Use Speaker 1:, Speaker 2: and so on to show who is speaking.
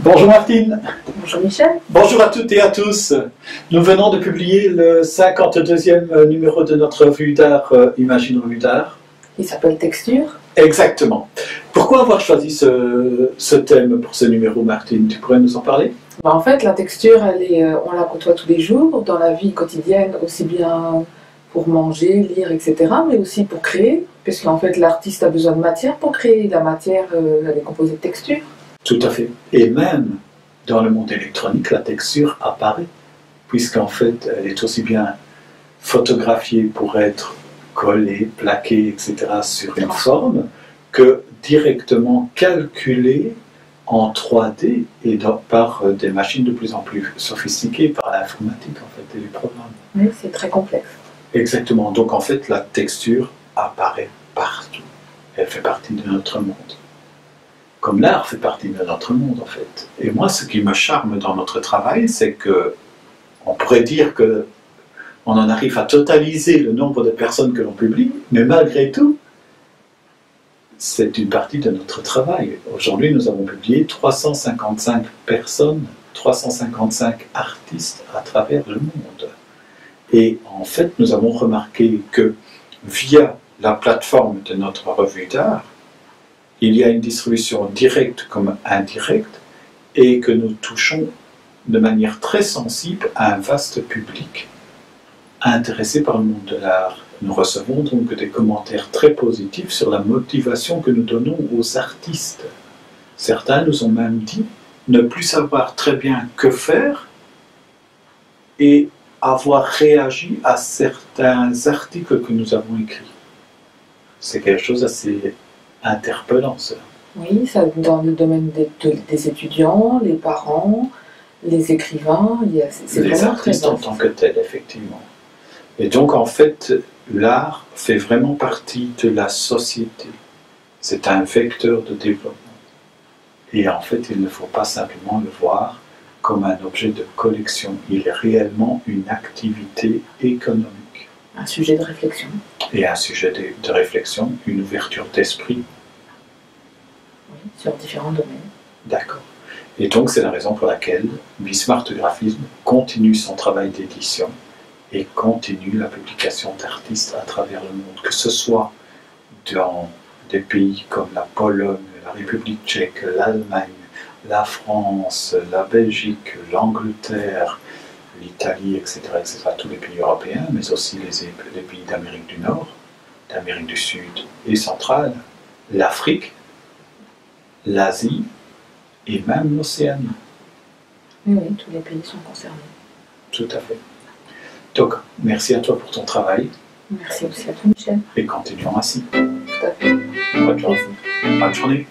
Speaker 1: Bonjour Martine.
Speaker 2: Bonjour Michel.
Speaker 1: Bonjour à toutes et à tous. Nous venons de publier le 52e numéro de notre revue d'art, Imagine Revue d'art.
Speaker 2: Il s'appelle Texture.
Speaker 1: Exactement. Pourquoi avoir choisi ce thème pour ce numéro, Martine? Tu pourrais nous en parler?
Speaker 2: En fait, la texture, on la côtoie tous les jours, dans la vie quotidienne, aussi bien pour manger, lire, etc., mais aussi pour créer, puisqu'en fait, l'artiste a besoin de matière pour créer. La matière, elle est composée de textures.
Speaker 1: Tout à fait. Et même dans le monde électronique, la texture apparaît, puisqu'en fait, elle est aussi bien photographiée pour être collée, plaquée, etc., sur une forme, que directement calculée en 3D et par des machines de plus en plus sophistiquées, par l'informatique, en fait, et les programmes.
Speaker 2: Oui, c'est très complexe.
Speaker 1: Exactement. Donc, en fait, la texture apparaît partout. Elle fait partie de notre monde. Comme l'art fait partie de notre monde, en fait. Et moi, ce qui me charme dans notre travail, c'est que on pourrait dire que on en arrive à totaliser le nombre de personnes que l'on publie, mais malgré tout, c'est une partie de notre travail. Aujourd'hui, nous avons publié 355 personnes, 355 artistes à travers le monde. Et en fait, nous avons remarqué que via la plateforme de notre revue d'art, il y a une distribution directe comme indirecte et que nous touchons de manière très sensible à un vaste public intéressé par le monde de l'art. Nous recevons donc des commentaires très positifs sur la motivation que nous donnons aux artistes. Certains nous ont même dit ne plus savoir très bien que faire et avoir réagi à certains articles que nous avons écrits. C'est quelque chose d'assez interpellant, ça.
Speaker 2: Oui, ça, dans le domaine des étudiants, les parents, les écrivains, c'est
Speaker 1: les
Speaker 2: vraiment
Speaker 1: artistes
Speaker 2: très
Speaker 1: en tant que tels, effectivement. Et donc, en fait, l'art fait vraiment partie de la société. C'est un vecteur de développement. Et en fait, il ne faut pas simplement le voir comme un objet de collection. Il est réellement une activité économique.
Speaker 2: un sujet de réflexion.
Speaker 1: Et un sujet de réflexion, une ouverture d'esprit.
Speaker 2: Oui, sur différents domaines.
Speaker 1: D'accord. Et donc, c'est la raison pour laquelle Bismart Graphisme continue son travail d'édition et continue la publication d'artistes à travers le monde, que ce soit dans des pays comme la Pologne, la République tchèque, l'Allemagne, la France, la Belgique, l'Angleterre, l'Italie, etc., tous les pays européens, mais aussi les pays d'Amérique du Nord, d'Amérique du Sud et centrale, l'Afrique, l'Asie et même l'Océanie.
Speaker 2: Oui, oui, tous les pays sont concernés.
Speaker 1: Tout à fait. Donc, merci à toi pour ton travail.
Speaker 2: Merci aussi à toi, Michel.
Speaker 1: Et continuons ainsi.
Speaker 2: Tout à fait.
Speaker 1: Bonne journée. Bonne journée.